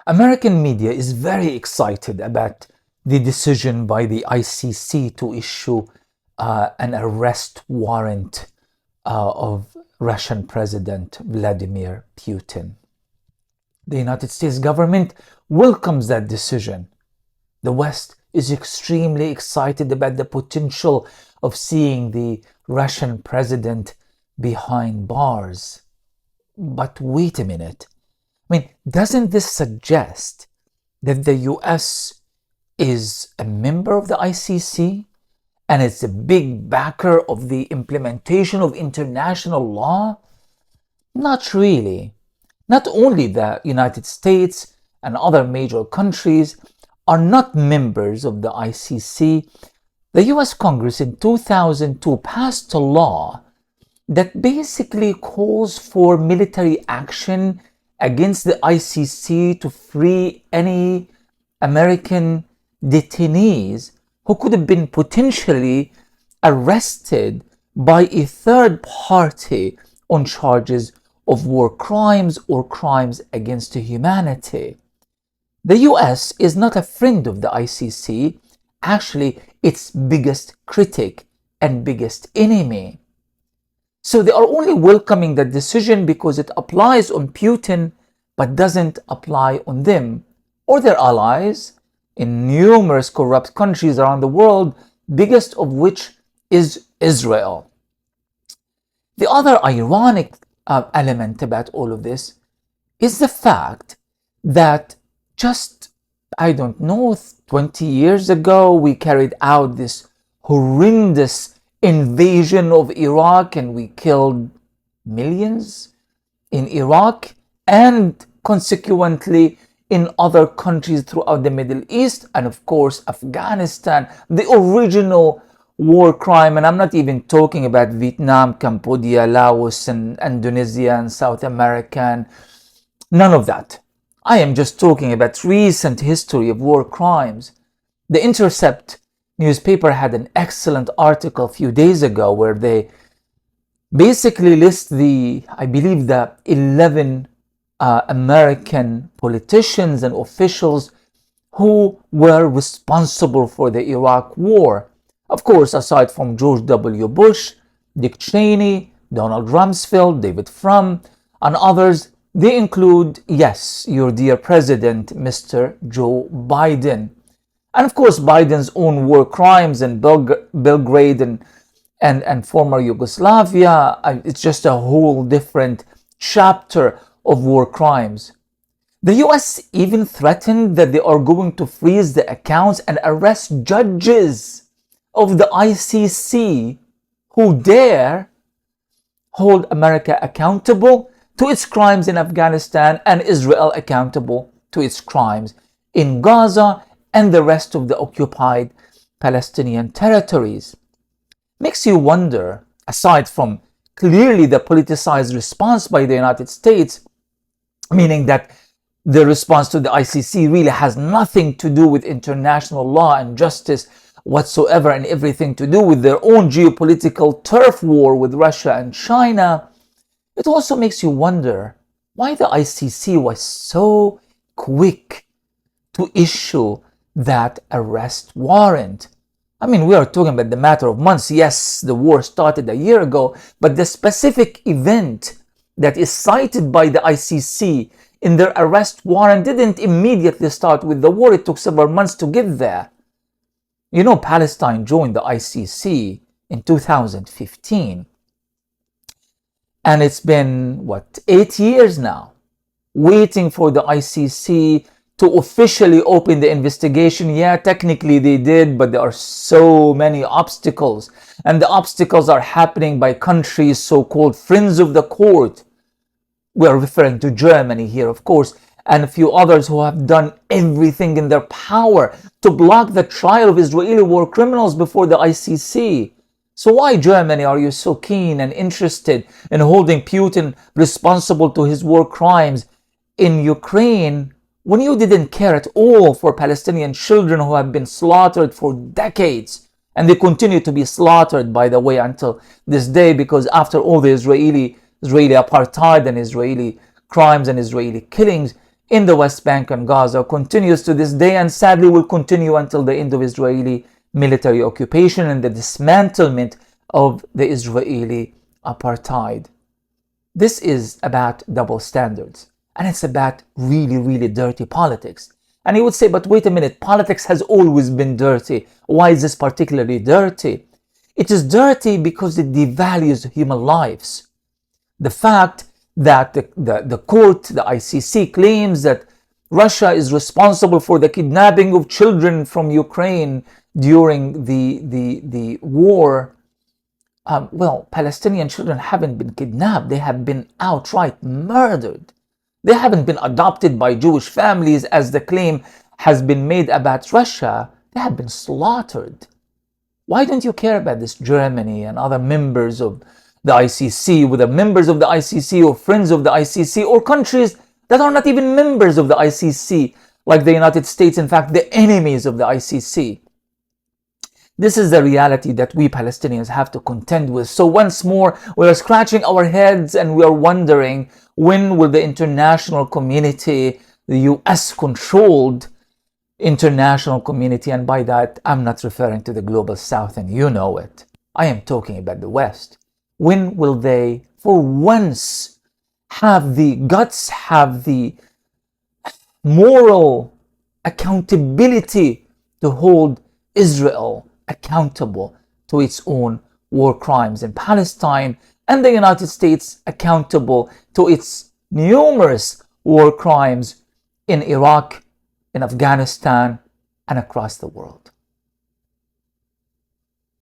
American media is very excited about the decision by the ICC to issue an arrest warrant of Russian President Vladimir Putin. The United States government welcomes that decision. The West is extremely excited about the potential of seeing the Russian president behind bars. But wait a minute. Doesn't this suggest that the US is a member of the ICC and it's a big backer of the implementation of international law? Not really. Not only the United States and other major countries are not members of the ICC, the US Congress in 2002 passed a law that basically calls for military action against the ICC to free any American detainees who could have been potentially arrested by a third party on charges of war crimes or crimes against humanity. The US is not a friend of the ICC, actually its biggest critic and biggest enemy. So they are only welcoming the decision because it applies on Putin but doesn't apply on them or their allies in numerous corrupt countries around the world, biggest of which is Israel. The other ironic element about all of this is the fact that just, 20 years ago, we carried out this horrendous invasion of Iraq and we killed millions in Iraq and consequently in other countries throughout the Middle East and of course Afghanistan, the original war crime. And I'm not even talking about Vietnam, Cambodia, Laos and Indonesia and South America, none of that. I am just talking about recent history of war crimes. The Intercept newspaper had an excellent article a few days ago where they basically list the 11 American politicians and officials who were responsible for the Iraq war. Of course, aside from George W. Bush, Dick Cheney, Donald Rumsfeld, David Frum, and others, they include, yes, your dear president, Mr. Joe Biden. And of course, Biden's own war crimes in Belgrade and former Yugoslavia, it's just a whole different chapter of war crimes. The US even threatened that they are going to freeze the accounts and arrest judges of the ICC who dare hold America accountable to its crimes in Afghanistan and Israel accountable to its crimes in Gaza and the rest of the occupied Palestinian territories. Makes you wonder, aside from clearly the politicized response by the United States, meaning that the response to the ICC really has nothing to do with international law and justice whatsoever and everything to do with their own geopolitical turf war with Russia and China, it also makes you wonder why the ICC was so quick to issue that arrest warrant. We are talking about the matter of months. Yes, the war started a year ago, but the specific event that is cited by the ICC in their arrest warrant didn't immediately start with the war. It took several months to get there. Palestine joined the ICC in 2015. And it's been, 8 years now, waiting for the ICC to officially open the investigation. Yeah, technically they did, but there are so many obstacles. And the obstacles are happening by countries so-called friends of the court. We are referring to Germany here, of course, and a few others who have done everything in their power to block the trial of Israeli war criminals before the ICC. So why, Germany, are you so keen and interested in holding Putin responsible to his war crimes in Ukraine when you didn't care at all for Palestinian children who have been slaughtered for decades? And they continue to be slaughtered, by the way, until this day, because after all the Israeli apartheid and Israeli crimes and Israeli killings, in the West Bank and Gaza continues to this day, and sadly will continue until the end of Israeli military occupation and the dismantlement of the Israeli apartheid. This is about double standards, and it's about really, really dirty politics. And you would say, but wait a minute, politics has always been dirty. Why is this particularly dirty? It is dirty because it devalues human lives. The fact that the court, the ICC, claims that Russia is responsible for the kidnapping of children from Ukraine during the war. Well, Palestinian children haven't been kidnapped. They have been outright murdered. They haven't been adopted by Jewish families, as the claim has been made about Russia. They have been slaughtered. Why don't you care about this? Germany and other members of the ICC, with the members of the ICC or friends of the ICC, or countries that are not even members of the ICC, like the United States, in fact, the enemies of the ICC. This is the reality that we Palestinians have to contend with. So once more, we are scratching our heads and we are wondering, when will the international community, the US-controlled international community, and by that, I'm not referring to the global South, and you know it. I am talking about the West. When will they, for once, have the guts, have the moral accountability to hold Israel accountable to its own war crimes in Palestine, and the United States accountable to its numerous war crimes in Iraq, in Afghanistan, and across the world?